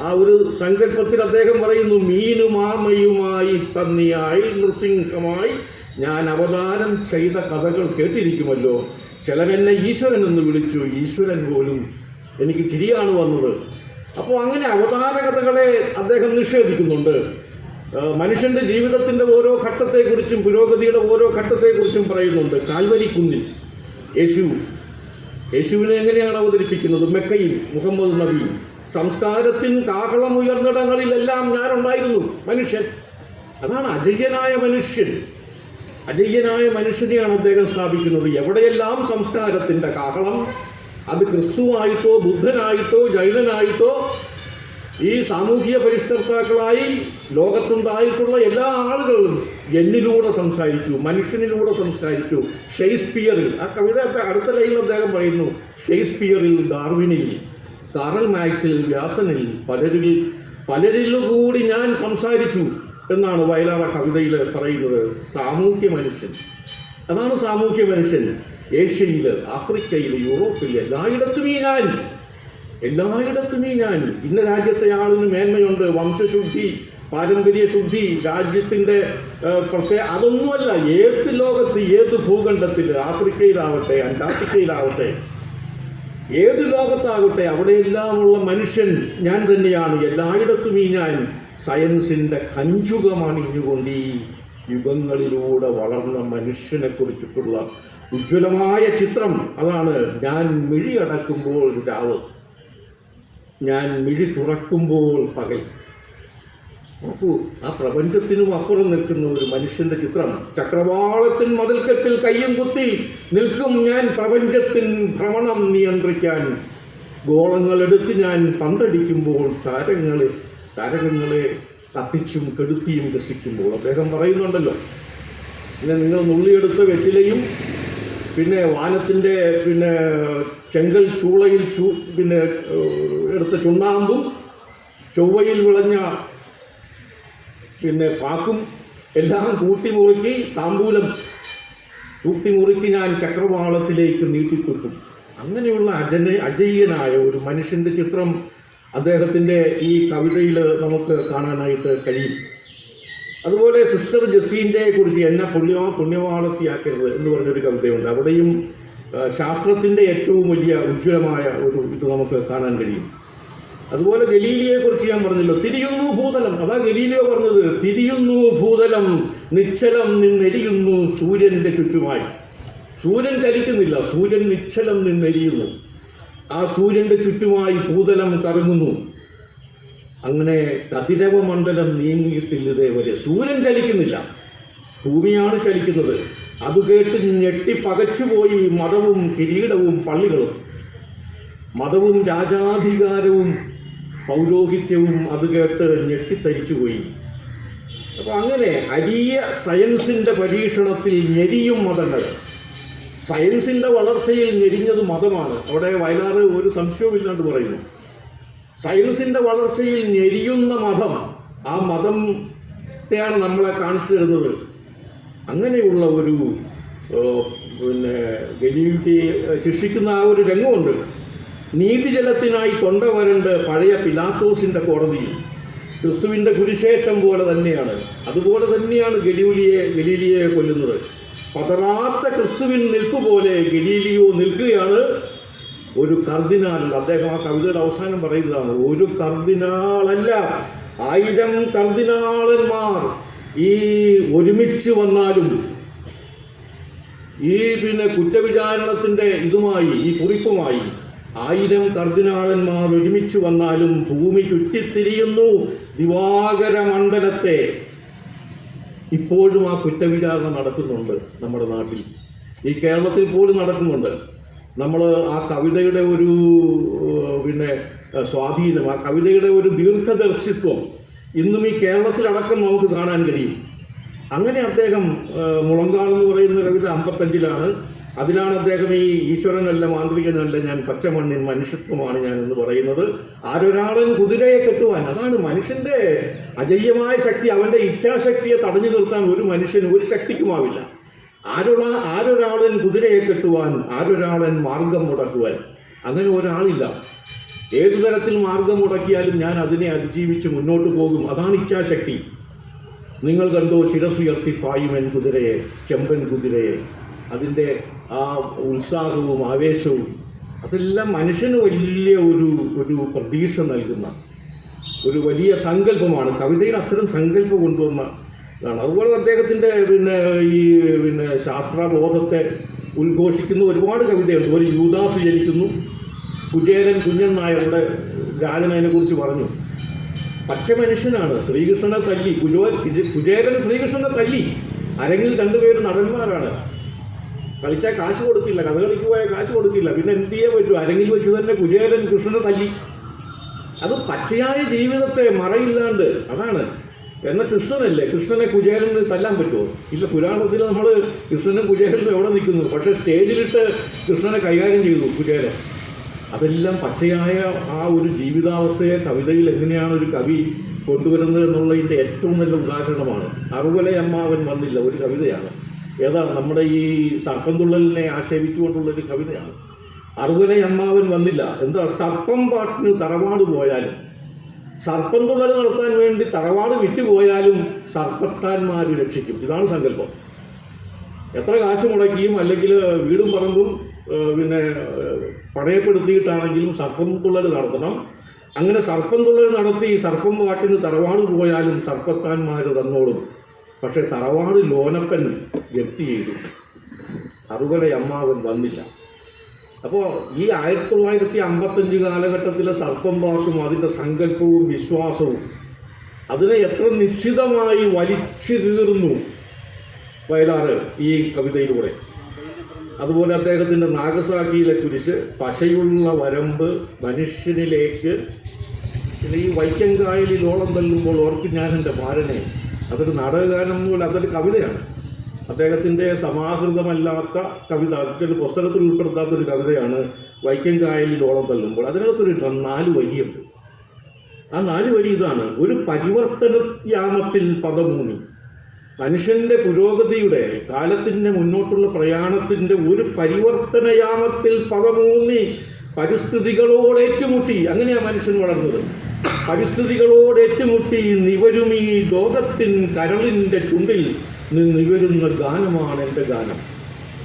ആ ഒരു സങ്കല്പത്തിൽ അദ്ദേഹം പറയുന്നു, മീനുമാമയുമായി പന്നിയായി നൃസിംഹമായി ഞാൻ അവതാരം ചെയ്ത കഥകൾ കേട്ടിരിക്കുമല്ലോ. ചിലരെന്നെ ഈശ്വരൻ എന്ന് വിളിച്ചു, ഈശ്വരൻ പോലും എനിക്ക് ചിരിയാണ് വന്നത്. അപ്പോൾ അങ്ങനെ അവതാര കഥകളെ അദ്ദേഹം നിഷേധിക്കുന്നുണ്ട്. മനുഷ്യൻ്റെ ജീവിതത്തിൻ്റെ ഓരോ ഘട്ടത്തെക്കുറിച്ചും പുരോഗതിയുടെ ഓരോ ഘട്ടത്തെക്കുറിച്ചും പറയുന്നുണ്ട്. കാൽവരിക്കുന്നിൽ യേശുവിനെ എങ്ങനെയാണ് അവതരിപ്പിക്കുന്നത്? മെക്കയിൽ മുഹമ്മദ് നബി. സംസ്കാരത്തിൻ കാഹളമുയർന്നിടങ്ങളിലെല്ലാം ഞാനുണ്ടായിരുന്നു. മനുഷ്യൻ, അതാണ് അജയ്യനായ മനുഷ്യൻ. അജയ്യനായ മനുഷ്യനെയാണ് അദ്ദേഹം സ്ഥാപിക്കുന്നത്. എവിടെയെല്ലാം സംസ്കാരത്തിൻ്റെ കാഹളം, അത് ക്രിസ്തുവായിട്ടോ ബുദ്ധനായിട്ടോ ജൈനനായിട്ടോ ഈ സാമൂഹിക പരിഷ്കർത്താക്കളായി ലോകത്തുണ്ടായിട്ടുള്ള എല്ലാ ആളുകളും എന്നിലൂടെ സംസാരിച്ചു, മനുഷ്യനിലൂടെ സംസാരിച്ചു. ഷേക്സ്പിയറിൽ, ആ കവിതയുടെ അടുത്ത ലൈനിൽ അദ്ദേഹം പറയുന്നു, ഷേക്സ്പിയറിൽ, ഡാർവിനിൽ, കാറൽ മാക്സിൽ, വ്യാസനിൽ, പലരിലുകൂടി ഞാൻ സംസാരിച്ചു എന്നാണ് വയലാർ ആ കവിതയിൽ പറയുന്നത്. സാമൂഹ്യ മനുഷ്യൻ, അതാണ് സാമൂഹ്യ മനുഷ്യൻ. ഏഷ്യയിൽ, ആഫ്രിക്കയിൽ, യൂറോപ്പിൽ എല്ലായിടത്തും ഞാൻ. ഇന്ന രാജ്യത്തെ ആളിന് മേന്മയുണ്ട്, വംശശുദ്ധി, പാരമ്പര്യ ശുദ്ധി, രാജ്യത്തിൻ്റെ അതൊന്നുമല്ല. ഏത് ലോകത്ത്, ഏത് ഭൂഖണ്ഡത്തിൽ, ആഫ്രിക്കയിലാവട്ടെ, അന്റാർട്ടിക്കയിലാവട്ടെ, ഏത് ലോകത്താകട്ടെ, അവിടെയെല്ലാമുള്ള മനുഷ്യൻ ഞാൻ തന്നെയാണ്. എല്ലായിടത്തും ഞാൻ സയൻസിൻ്റെ കഞ്ചുകമണിഞ്ഞുകൊണ്ട് ഈ യുഗങ്ങളിലൂടെ വളർന്ന മനുഷ്യനെ കുറിച്ചിട്ടുള്ള ഉജ്ജ്വലമായ ചിത്രം അതാണ്. ഞാൻ മിഴി അടക്കുമ്പോൾ രാവ്, ഞാൻ മിഴി തുറക്കുമ്പോൾ പകൽ. നോക്കൂ, ആ പ്രപഞ്ചത്തിനും അപ്പുറം നിൽക്കുന്ന ഒരു മനുഷ്യന്റെ ചിത്രം. ചക്രവാളത്തിൻ മതിൽക്കെട്ടിൽ കയ്യും കുത്തി നിൽക്കും ഞാൻ പ്രപഞ്ചത്തിൻ ഭ്രമണം നിയന്ത്രിക്കാൻ. ഗോളങ്ങളെടുത്ത് ഞാൻ പന്തടിക്കുമ്പോൾ താരകങ്ങളെ കത്തിച്ചും കെടുത്തിയും രസിക്കുമ്പോൾ. അദ്ദേഹം പറയുന്നുണ്ടല്ലോ, പിന്നെ നിങ്ങൾ നുള്ളിയെടുത്ത വെറ്റിലയും പിന്നെ വാനത്തിൻ്റെ ചെങ്കൽ ചൂളയിൽ എടുത്ത ചുണ്ണാമ്പും ചൊവ്വയിൽ വിളഞ്ഞ പാക്കും എല്ലാം കൂട്ടിമുറുക്കി, താമ്പൂലം കൂട്ടിമുറുക്കി ഞാൻ ചക്രവാളത്തിലേക്ക് നീട്ടിത്തുട്ടും. അങ്ങനെയുള്ള അജയ്യനായ ഒരു മനുഷ്യൻ്റെ ചിത്രം അദ്ദേഹത്തിൻ്റെ ഈ കവിതയിൽ നമുക്ക് കാണാനായിട്ട് കഴിയും. അതുപോലെ സിസ്റ്റർ ജസീൻ്റെ കുറിച്ച് എന്നെ പുണ്യവാളത്തിയാക്കരുത് എന്ന് പറഞ്ഞൊരു കവിതയുണ്ട്. അവിടെയും ശാസ്ത്രത്തിൻ്റെ ഏറ്റവും വലിയ ഉജ്ജ്വലമായ ഒരു ഇത് നമുക്ക് കാണാൻ കഴിയും. അതുപോലെ ഗലീലിയെക്കുറിച്ച് ഞാൻ പറഞ്ഞല്ലോ, തിരിയുന്നു ഭൂതലം, അതാ ഗലീലിയോ പറഞ്ഞത്, തിരിയുന്നു ഭൂതലം നിശ്ചലം നിന്നെരിയുന്നു സൂര്യൻ്റെ ചുറ്റുമായി. സൂര്യൻ ചലിക്കുന്നില്ല, സൂര്യൻ നിശ്ചലം നിന്നെരിയുന്നു. ആ സൂര്യൻ്റെ ചുറ്റുമായി ഭൂതലം കറങ്ങുന്നു. അങ്ങനെ കതിരവ മണ്ഡലം നീങ്ങിയിട്ടില്ല ഇതേവരെ. സൂര്യൻ ചലിക്കുന്നില്ല, ഭൂമിയാണ് ചലിക്കുന്നത്. അത് കേട്ട് ഞെട്ടി പകച്ചുപോയി മതവും കിരീടവും പള്ളികളും. മതവും രാജാധികാരവും പൗരോഹിത്യവും അത് കേട്ട് ഞെട്ടിത്തരിച്ചുപോയി. അപ്പോൾ അങ്ങനെ അരിയ സയൻസിൻ്റെ പരീക്ഷണത്തിൽ ഞെരിയും മതങ്ങൾ. സയൻസിൻ്റെ വളർച്ചയിൽ ഞെരിഞ്ഞത് മതമാണ്. അവിടെ വയലാർ ഒരു സംശയവുമില്ലാണ്ട് പറയുന്നു, സയൻസിൻ്റെ വളർച്ചയിൽ ഞെരിയുന്ന മതം, ആ മതത്തെയാണ് നമ്മളെ കാണിച്ചു തരുന്നത്. അങ്ങനെയുള്ള ഒരു ഗലീലിയെ ശിക്ഷിക്കുന്ന ആ ഒരു രംഗമുണ്ട്. നീതിജലത്തിനായി കൊണ്ടുവരേണ്ട പഴയ പിലാത്തോസിൻ്റെ കോടതിയിൽ ക്രിസ്തുവിൻ്റെ കുരിശേറ്റം പോലെ തന്നെയാണ്. അതുപോലെ തന്നെയാണ് ഗലീലിയെ കൊല്ലുന്നത്. പതറാത്ത ക്രിസ്തുവിൻ നിൽപ്പ് പോലെ ഗലീലിയോ നിൽക്കുകയാണ്. ഒരു കർദിനാൾ, അദ്ദേഹം ആ കവിതയുടെ അവസാനം പറയുന്നതാണ്, ഒരു കർദിനാളല്ല 1000 കർദിനാളന്മാർ ഈ ഒരുമിച്ച് വന്നാലും, ഈ കുറ്റവിചാരണത്തിൻ്റെ ഇതുമായി, ഈ കുറിപ്പുമായി 1000 കർദിനാളന്മാർ ഒരുമിച്ച് വന്നാലും ഭൂമി ചുറ്റിത്തിരിയുന്നു ദിവാകര മണ്ഡലത്തെ. ഇപ്പോഴും ആ കുറ്റവിചാരണ നടക്കുന്നുണ്ട് നമ്മുടെ നാട്ടിൽ, ഈ കേരളത്തിൽ പോലും നടക്കുന്നുണ്ട്. നമ്മൾ ആ കവിതയുടെ ഒരു സ്വാധീനം, ആ കവിതയുടെ ഒരു ദീർഘദർശിത്വം ഇന്നും ഈ കേരളത്തിലടക്കം നമുക്ക് കാണാൻ കഴിയും. അങ്ങനെ അദ്ദേഹം മുളങ്കാൽ എന്ന് പറയുന്ന കവിത 55-ലാണ്. അതിലാണ് അദ്ദേഹം ഈ ഈശ്വരനല്ല മാന്ത്രികനല്ല ഞാൻ പച്ചമണ്ണിൻ മനുഷ്യത്വമാണ് ഞാൻ എന്ന് പറയുന്നത്. ആരൊരാളൻ കുതിരയെ കെട്ടുവാൻ, അതാണ് മനുഷ്യൻ്റെ അജയ്യമായ ശക്തി. അവൻ്റെ ഇച്ഛാശക്തിയെ തടഞ്ഞു നിർത്താൻ ഒരു മനുഷ്യനും ഒരു ശക്തിക്കുമാവില്ല. ആരൊരാളൻ കുതിരയെ കെട്ടുവാൻ, ആരൊരാളൻ മാർഗം മുടക്കുവാൻ, അങ്ങനെ ഒരാളില്ല. ഏതു തരത്തിൽ മാർഗം മുടക്കിയാലും ഞാൻ അതിനെ അതിജീവിച്ച് മുന്നോട്ട് പോകും. അതാണ് ഇച്ഛാശക്തി. നിങ്ങൾ കണ്ടോ ശിരസുയർത്തി പായുമൻ കുതിരയെ, ചെമ്പൻ കുതിരയെ. അതിൻ്റെ ആ ഉത്സാഹവും ആവേശവും അതെല്ലാം മനുഷ്യന് വലിയ ഒരു പ്രതീക്ഷ നൽകുന്ന ഒരു വലിയ സങ്കല്പമാണ്. കവിതയിൽ അത്തരം സങ്കല്പം കൊണ്ടുവന്നതാണ്. അതുപോലെ അദ്ദേഹത്തിൻ്റെ ശാസ്ത്രബോധത്തെ ഉദ്ഘോഷിക്കുന്ന ഒരുപാട് കവിതയുണ്ട്. ഒരു യൂദാസ് ജനിക്കുന്നു, കുചേരൻ കുഞ്ഞൻ നായരുടെ രാജനതിനെ കുറിച്ച് പറഞ്ഞു. പച്ച മനുഷ്യനാണ്, ശ്രീകൃഷ്ണനെ തല്ലി. കുചേരൻ ശ്രീകൃഷ്ണനെ തല്ലി. അരങ്ങിൽ 2 പേര് നടന്മാരാണ്. കളിച്ചാൽ കാശ് കൊടുക്കില്ല, കഥകളിക്ക് പോയാൽ കാശ് കൊടുക്കില്ല. പിന്നെ എന്ത് ചെയ്യാൻ പറ്റും? അരങ്ങിൽ വെച്ച് തന്നെ കുചേരൻ കൃഷ്ണനെ തല്ലി. അത് പച്ചയായ ജീവിതത്തെ മറയില്ലാണ്ട്, അതാണ്. എന്നാൽ കൃഷ്ണനല്ലേ, കൃഷ്ണനെ കുചേരന് തല്ലാൻ പറ്റുമോ? ഇല്ല. പുരാണത്തിൽ നമ്മൾ കൃഷ്ണനും കുചേരനും എവിടെ നിൽക്കുന്നു, പക്ഷേ സ്റ്റേജിലിട്ട് കൃഷ്ണനെ കൈകാര്യം ചെയ്തു കുചേരൻ. അതെല്ലാം പച്ചയായ ആ ഒരു ജീവിതാവസ്ഥയെ കവിതയിൽ എങ്ങനെയാണ് ഒരു കവി കൊണ്ടുവരുന്നത് എന്നുള്ളതിൻ്റെ ഏറ്റവും നല്ല ഉദാഹരണമാണ്. അറുവലയമ്മാവൻ വന്നില്ല ഒരു കവിതയാണ്. ഏതാണ്? നമ്മുടെ ഈ സർപ്പം തുള്ളലിനെ ആക്ഷേപിച്ചുകൊണ്ടുള്ളൊരു കവിതയാണ്. അറുവലയമ്മാവൻ വന്നില്ല. എന്താ? സർപ്പം പാട്ടിന് തറവാട് പോയാലും, സർപ്പം തുള്ളൽ നടത്താൻ വേണ്ടി തറവാട് വിറ്റുപോയാലും സർപ്പത്താന്മാർ രക്ഷിക്കും. ഇതാണ് സങ്കല്പം. എത്ര കാശ് മുടക്കിയും അല്ലെങ്കിൽ വീടും പറമ്പും പണയപ്പെടുത്തിയിട്ടാണെങ്കിലും സർപ്പം തുള്ളൽ നടത്തണം. അങ്ങനെ സർപ്പം തുള്ളൽ നടത്തി സർപ്പം പാട്ടിന് തറവാട് പോയാലും സർപ്പത്താന്മാർ തന്നോളും. പക്ഷേ തറവാട് ലോനപ്പൻ ജപ്തി ചെയ്തു, അറുവലയമ്മാവൻ വന്നില്ല. അപ്പോൾ ഈ 1955 കാലഘട്ടത്തിലെ സർപ്പം പാട്ടും അതിൻ്റെ സങ്കല്പവും വിശ്വാസവും അതിനെ എത്ര നിശ്ചിതമായി വലിച്ചു കീറുന്നു വയലാർ ഈ കവിതയിലൂടെ. അതുപോലെ അദ്ദേഹത്തിൻ്റെ നാഗസാക്കിയിലെ കുരിശ്, പശയുള്ള വരമ്പ് മനുഷ്യനിലേക്ക്, ഈ വൈക്കങ്കായലിൽ ഓളം തല്ലുമ്പോൾ ഓർക്കും ഞാൻ എൻ്റെ ബാലനെ, അതൊരു നാടകഗാനം പോലെ അതൊരു കവിതയാണ്. അദ്ദേഹത്തിൻ്റെ സമാഹൃതമല്ലാത്ത കവിത, ചില പുസ്തകത്തിൽ ഉൾപ്പെടുത്താത്തൊരു കവിതയാണ് വൈക്കങ്കായലിൽ ഓളം തല്ലുമ്പോൾ. അതിനകത്തൊരു 4 വരിയുണ്ട്. ആ 4 വരി ഇതാണ്: ഒരു പരിവർത്തനയാമത്തിൽ പദമൂന്നി. മനുഷ്യൻ്റെ പുരോഗതിയുടെ കാലത്തിൻ്റെ മുന്നോട്ടുള്ള പ്രയാണത്തിൻ്റെ ഒരു പരിവർത്തനയാമത്തിൽ പദമൂന്നി പരിസ്ഥിതികളോടേറ്റുമുട്ടി. അങ്ങനെയാണ് മനുഷ്യൻ വളർന്നത്. പരിസ്ഥിതികളോടേറ്റുമുട്ടി നിവരുമീ ലോകത്തിൻ കരളിൻ്റെ ചുണ്ടിൽ നിവരുന്ന ഗാനമാണ് എൻ്റെ ഗാനം.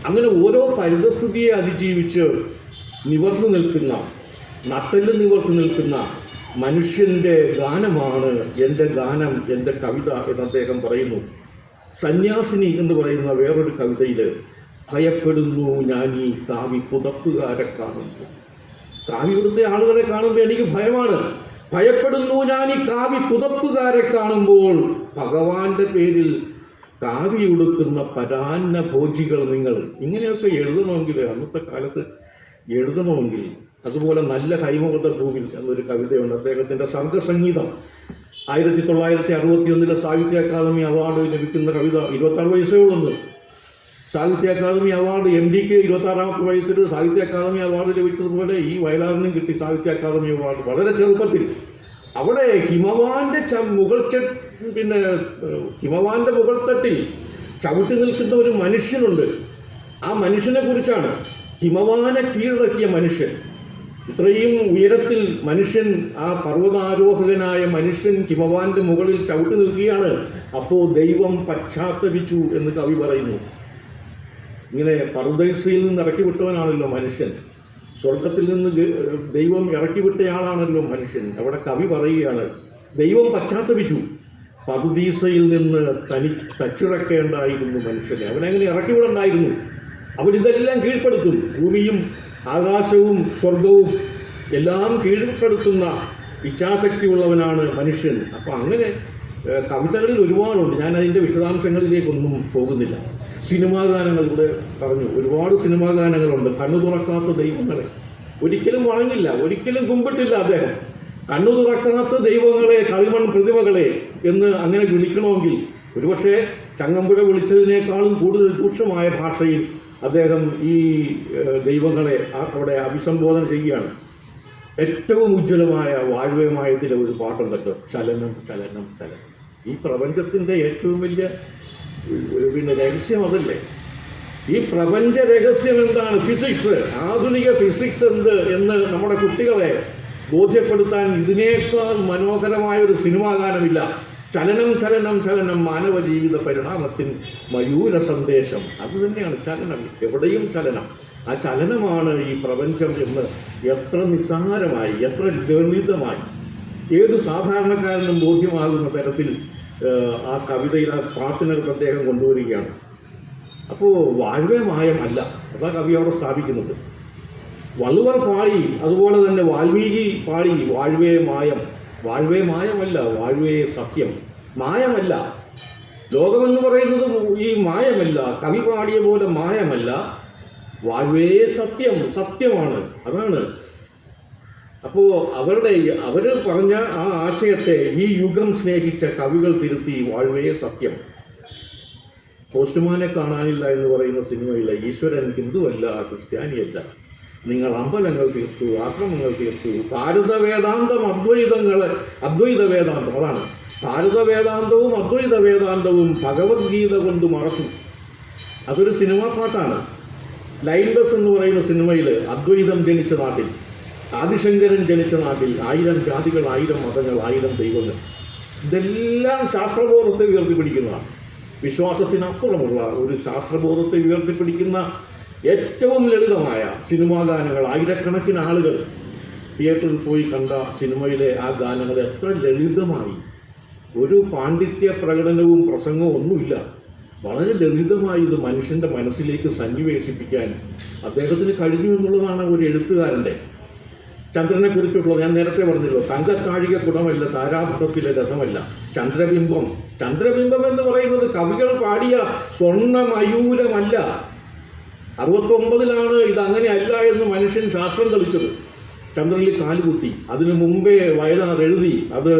അങ്ങനെ ഓരോ പരിതസ്ഥിതിയെ അതിജീവിച്ച് നിവർന്നു നിൽക്കുന്ന, നട്ടെല്ല് നിവർന്നു നിൽക്കുന്ന മനുഷ്യൻ്റെ ഗാനമാണ് എൻ്റെ ഗാനം, എൻ്റെ കവിത എന്ന് അദ്ദേഹം പറയുന്നു. സന്യാസിനി എന്ന് പറയുന്ന വേറൊരു കവിതയിൽ ഭയപ്പെടുന്നു ഞാൻ ഈ കാവി പുതപ്പുകാരെ കാണുമ്പോൾ. കാവി കൊടുത്ത ആളുകളെ കാണുമ്പോൾ എനിക്ക് ഭയമാണ്. ഭയപ്പെടുന്നു ഞാൻ ഈ കാവി പുതപ്പുകാരെ കാണുമ്പോൾ. ഭഗവാന്റെ പേരിൽ കാവി ഉടുക്കുന്ന പരാന്ന ഭോജികൾ നിങ്ങൾ. ഇങ്ങനെയൊക്കെ എഴുതണമെങ്കിൽ, അന്നത്തെ കാലത്ത് എഴുതണമെങ്കിൽ, അതുപോലെ നല്ല ഹൈമവത ഭൂവിൽ എന്നൊരു കവിതയുണ്ട്. അദ്ദേഹത്തിൻ്റെ സർഗസംഗീതം 1961 സാഹിത്യ അക്കാദമി അവാർഡ് ലഭിക്കുന്ന കവിത. 26 വയസ്സേ ഉള്ളൂ. സാഹിത്യ അക്കാദമി അവാർഡ് MD-ക്ക് 26ാമത്തെ വയസ്സിൽ സാഹിത്യ അക്കാദമി അവാർഡ് ലഭിച്ചതുപോലെ ഈ വയലാറിനും കിട്ടി സാഹിത്യ അക്കാദമി അവാർഡ് വളരെ ചെറുപ്പത്തിൽ. അവിടെ ഹിമവാന്റെ ഹിമവാന്റെ മുകൾ തട്ടിൽ ചവിട്ടി നിൽക്കുന്ന ഒരു മനുഷ്യനുണ്ട്. ആ മനുഷ്യനെ കുറിച്ചാണ്, ഹിമവാനെ കീഴടക്കിയ മനുഷ്യൻ. ഇത്രയും ഉയരത്തിൽ മനുഷ്യൻ, ആ പർവ്വതാരോഹകനായ മനുഷ്യൻ ഹിമവാന്റെ മുകളിൽ ചവിട്ടി നിൽക്കുകയാണ്. അപ്പോൾ ദൈവം പശ്ചാത്തപിച്ചു എന്ന് കവി പറയുന്നു. ഇങ്ങനെ പർദൈസയിൽ നിന്ന് ഇറക്കി വിട്ടവനാണല്ലോ മനുഷ്യൻ. സ്വർഗത്തിൽ നിന്ന് ദൈവം ഇറക്കി വിട്ടയാളാണല്ലോ മനുഷ്യൻ. അവിടെ കവി പറയുകയാണ്, ദൈവം പശ്ചാത്തപിച്ചു. പർദീസയിൽ നിന്ന് തച്ചിറക്കേണ്ടായിരുന്നു മനുഷ്യനെ. അവനെങ്ങനെ ഇറക്കി വിടണ്ടായിരുന്നു. അവനിതെല്ലാം കീഴ്പ്പെടുത്തും. ഭൂമിയും ആകാശവും സ്വർഗവും എല്ലാം കീഴ്പ്പെടുത്തുന്ന ഇച്ഛാശക്തിയുള്ളവനാണ് മനുഷ്യൻ. അപ്പം അങ്ങനെ കവിതകളിൽ ഒരുപാടുണ്ട്. ഞാൻ അതിൻ്റെ വിശദാംശങ്ങളിലേക്കൊന്നും പോകുന്നില്ല. സിനിമാ ഗാനങ്ങൾ ഇവിടെ പറഞ്ഞു, ഒരുപാട് സിനിമാ ഗാനങ്ങളുണ്ട്. കണ്ണു തുറക്കാത്ത ദൈവങ്ങളെ ഒരിക്കലും വണങ്ങില്ല, ഒരിക്കലും കുമ്പിട്ടില്ല അദ്ദേഹം. കണ്ണു തുറക്കാത്ത ദൈവങ്ങളെ, കളിമൺ പ്രതിമകളെ എന്ന് അങ്ങനെ വിളിക്കണമെങ്കിൽ ഒരുപക്ഷെ ചങ്ങമ്പുഴ വിളിച്ചതിനേക്കാളും കൂടുതൽ രൂക്ഷമായ ഭാഷയിൽ അദ്ദേഹം ഈ ദൈവങ്ങളെ അവിടെ അഭിസംബോധന ചെയ്യുകയാണ്. ഏറ്റവും ഉജ്ജ്വലമായ വാഴ്വയമായതിലെ ഒരു പാട്ടുണ്ടല്ലോ, ചലനം ചലനം ചലനം. ഈ പ്രപഞ്ചത്തിൻ്റെ ഏറ്റവും വലിയ രഹസ്യം അതല്ലേ? ഈ പ്രപഞ്ച രഹസ്യം എന്താണ്? ഫിസിക്സ്. ആധുനിക ഫിസിക്സ് എന്ത് എന്ന് നമ്മുടെ കുട്ടികളെ ബോധ്യപ്പെടുത്താൻ ഇതിനേക്കാൾ മനോഹരമായ ഒരു സിനിമാ ഗാനമില്ല. ചലനം ചലനം ചലനം, മാനവ ജീവിത പരിണാമത്തിൻ മയൂര സന്ദേശം. അത് തന്നെയാണ് ചലനം. എവിടെയും ചലനം. ആ ചലനമാണ് ഈ പ്രപഞ്ചം എന്ന് എത്ര നിസ്സാരമായി, എത്ര ലളിതമായി, ഏത് സാധാരണക്കാരനും ബോധ്യമാകുന്ന തരത്തിൽ ആ കവിതയിൽ, ആ പാട്ടിനകത്ത് അദ്ദേഹം കൊണ്ടുവരികയാണ്. അപ്പോൾ വാഴ്വേ മായം അല്ല, അതാ കവി അവിടെ സ്ഥാപിക്കുന്നത്. വള്ളുവർ പാടി, അതുപോലെ തന്നെ വാൽമീകി പാടി വാഴ്വേ മായം. വാഴ്വേ മായമല്ല, വാഴ്വേ സത്യം. മായമല്ല ലോകമെന്ന് പറയുന്നത്, ഈ മായമല്ല. കവി പാടിയ പോലെ മായമല്ല, വാഴ്വേ സത്യം, സത്യമാണ്. അതാണ്. അപ്പോൾ അവർ പറഞ്ഞ ആ ആശയത്തെ ഈ യുഗം സ്നേഹിച്ച കവികൾ തിരുത്തി വാഴ്വേ സത്യം. പോസ്റ്റ്മാനെ കാണാനില്ല എന്ന് പറയുന്ന സിനിമയിലെ ഈശ്വരൻ ഹിന്ദുവല്ല, ക്രിസ്ത്യാനിയല്ല. നിങ്ങൾ അമ്പലങ്ങൾ തീർത്തു, ആശ്രമങ്ങൾ തീർത്തു. ഭാരത വേദാന്തം അദ്വൈത വേദാന്തം, അതാണ് ഭാരത വേദാന്തവും അദ്വൈത വേദാന്തവും ഭഗവത്ഗീത കൊണ്ട് മറച്ചു. അതൊരു സിനിമാ പാട്ടാണ്. ലൈൻ ബസ് എന്ന് പറയുന്ന സിനിമയിൽ അദ്വൈതം ജനിച്ച നാട്ടിൽ, ആദിശങ്കരൻ ജനിച്ച നാട്ടിൽ 1000 ജാതികൾ, 1000 മതങ്ങൾ, 1000 ദൈവങ്ങൾ. ഇതെല്ലാം ശാസ്ത്രബോധത്തെ ഉയർത്തിപ്പിടിക്കുന്നതാണ്. വിശ്വാസത്തിനപ്പുറമുള്ള ഒരു ശാസ്ത്രബോധത്തെ ഉയർത്തിപ്പിടിക്കുന്ന ഏറ്റവും ലളിതമായ സിനിമാ ഗാനങ്ങൾ. ആയിരക്കണക്കിന് ആളുകൾ തിയേറ്ററിൽ പോയി കണ്ട സിനിമയിലെ ആ ഗാനങ്ങൾ എത്ര ലളിതമായി, ഒരു പാണ്ഡിത്യ പ്രകടനവും പ്രസംഗവും ഒന്നുമില്ല, വളരെ ലളിതമായി ഇത് മനുഷ്യൻ്റെ മനസ്സിലേക്ക് സന്നിവേശിപ്പിക്കാൻ അദ്ദേഹത്തിന് കഴിഞ്ഞു എന്നുള്ളതാണ് ഒരു എഴുത്തുകാരൻ്റെ. ചന്ദ്രനെ കുറിച്ചിട്ടുള്ളത് ഞാൻ നേരത്തെ പറഞ്ഞല്ലോ, തങ്കത്താഴിക കുടമല്ല, താരാപഥത്തിലെ രഥമല്ല, ചന്ദ്രബിംബം. ചന്ദ്രബിംബം എന്ന് പറയുന്നത് കവികൾ പാടിയ സ്വർണ്ണമയൂരമല്ല. 69-ലാണ് ഇതങ്ങനെ അല്ല എന്ന് മനുഷ്യൻ ശാസ്ത്രം തെളിച്ചത്. ചന്ദ്രനിൽ കാലുകുത്തി. അതിനു മുമ്പേ വയലാർ എഴുതി, അത്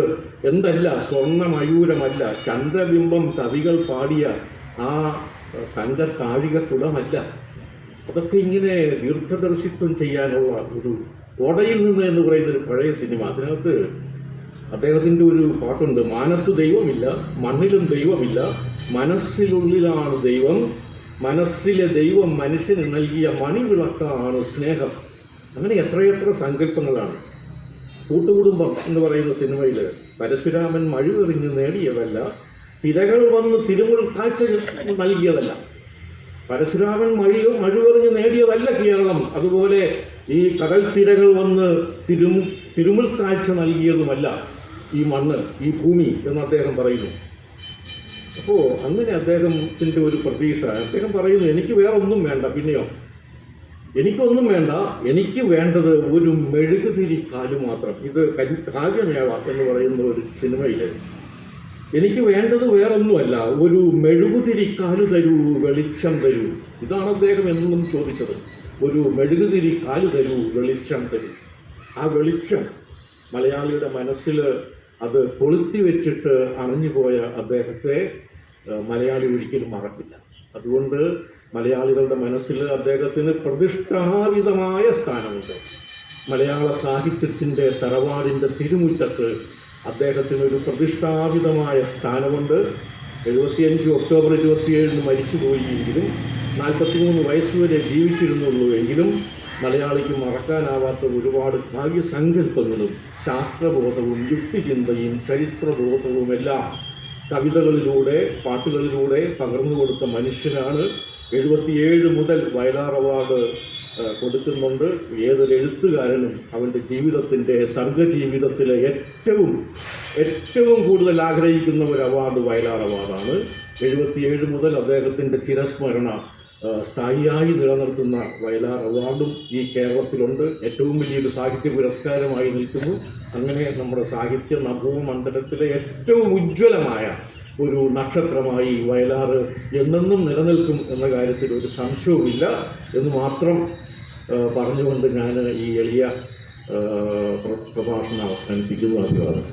എന്തല്ല, സ്വർണ്ണമയൂരമല്ല. ചന്ദ്രബിംബം കവികൾ പാടിയ ആ തങ്കത്താഴിക കുടമല്ല. അതൊക്കെ ഇങ്ങനെ ദീർഘദർശിത്വം ചെയ്യാനുള്ള ഒരു ഓടയിൽ നിന്ന് എന്ന് പറയുന്നൊരു പഴയ സിനിമ. അതിനകത്ത് അദ്ദേഹത്തിൻ്റെ ഒരു പാട്ടുണ്ട്, മാനത്തു ദൈവമില്ല, മണ്ണിലും ദൈവമില്ല, മനസ്സിനുള്ളിലാണ് ദൈവം, മനസ്സിലെ ദൈവം മനുഷ്യന് നൽകിയ മണിവിളക്കാണ് സ്നേഹം. അങ്ങനെ എത്രയെത്ര സങ്കല്പങ്ങളാണ്. കൂട്ടുകുടുംബം എന്ന് പറയുന്ന സിനിമയിൽ പരശുരാമൻ മഴുവെറിഞ്ഞ് നേടിയതല്ല, തിരകൾ വന്ന് തിരുമുൾ കാഴ്ച നൽകിയതല്ല. പരശുരാമൻ മഴുവെറിഞ്ഞ് നേടിയതല്ല കേരളം. അതുപോലെ ഈ കടൽ തിരകൾ വന്ന് തിരുമുൽ കാഴ്ച നൽകിയതുമല്ല ഈ മണ്ണ്, ഈ ഭൂമി എന്ന് അദ്ദേഹം പറയുന്നു. അപ്പോൾ അങ്ങനെ അദ്ദേഹത്തിൻ്റെ ഒരു പ്രതീക്ഷ. അദ്ദേഹം പറയുന്നു, എനിക്ക് വേറെ ഒന്നും വേണ്ട. പിന്നെയോ, എനിക്കൊന്നും വേണ്ട, എനിക്ക് വേണ്ടത് ഒരു മെഴുകുതിരി കാലു മാത്രം. ഇത് കാവ്യമേള എന്ന് പറയുന്ന ഒരു സിനിമയിൽ എനിക്ക് വേണ്ടത് വേറൊന്നുമല്ല, ഒരു മെഴുകുതിരി കാലു തരൂ, വെളിച്ചം തരൂ. ഇതാണ് അദ്ദേഹം എന്നും ചോദിച്ചത്. ഒരു മെഴുകുതിരി കാലു തരൂ, വെളിച്ചം തരൂ. ആ വെളിച്ചം മലയാളിയുടെ മനസ്സിൽ അത് കൊളുത്തി വെച്ചിട്ട് അണഞ്ഞുപോയ അദ്ദേഹത്തെ മലയാളി ഒരിക്കലും മറക്കില്ല. അതുകൊണ്ട് മലയാളികളുടെ മനസ്സിൽ അദ്ദേഹത്തിന് പ്രതിഷ്ഠാപിതമായ സ്ഥാനമുണ്ട്. മലയാള സാഹിത്യത്തിൻ്റെ തറവാടിൻ്റെ തിരുമുറ്റത്ത് അദ്ദേഹത്തിനൊരു പ്രതിഷ്ഠാപിതമായ സ്ഥാനമുണ്ട്. 75 ഒക്ടോബർ 27 മരിച്ചുപോയി എങ്കിലും 43 വയസ്സുവരെ ജീവിച്ചിരുന്നുള്ളൂ എങ്കിലും മലയാളിക്ക് മറക്കാനാവാത്ത ഒരുപാട് കാവ്യസങ്കല്പങ്ങളും ശാസ്ത്രബോധവും യുക്തിചിന്തയും ചരിത്രബോധവുമെല്ലാം കവിതകളിലൂടെ പാട്ടുകളിലൂടെ പകർന്നു കൊടുത്ത മനുഷ്യനാണ്. 77 മുതൽ വയലാർ അവാർഡ് കൊടുക്കുന്നുണ്ട്. ഏതൊരു എഴുത്തുകാരനും അവൻ്റെ ജീവിതത്തിൻ്റെ സർഗജീവിതത്തിലെ ഏറ്റവും കൂടുതൽ ആഗ്രഹിക്കുന്ന ഒരു അവാർഡ് വയലാർ അവാർഡാണ്. 77 മുതൽ അദ്ദേഹത്തിൻ്റെ ചിരസ്മരണ സ്ഥായിയായി നിലനിർത്തുന്ന വയലാർ അവാർഡും ഈ കേരളത്തിലുണ്ട്. ഏറ്റവും വലിയൊരു സാഹിത്യ പുരസ്കാരമായി നിൽക്കുന്നു. അങ്ങനെ നമ്മുടെ സാഹിത്യ നഭോമണ്ഡലത്തിലെ ഏറ്റവും ഉജ്ജ്വലമായ ഒരു നക്ഷത്രമായി വയലാർ എന്നെന്നും നിലനിൽക്കും എന്ന കാര്യത്തിൽ ഒരു സംശയവുമില്ല എന്ന് മാത്രം പറഞ്ഞുകൊണ്ട് ഞാൻ ഈ എളിയ പ്രഭാഷണം അവസാനിപ്പിക്കുന്നു. അഭിവാദം.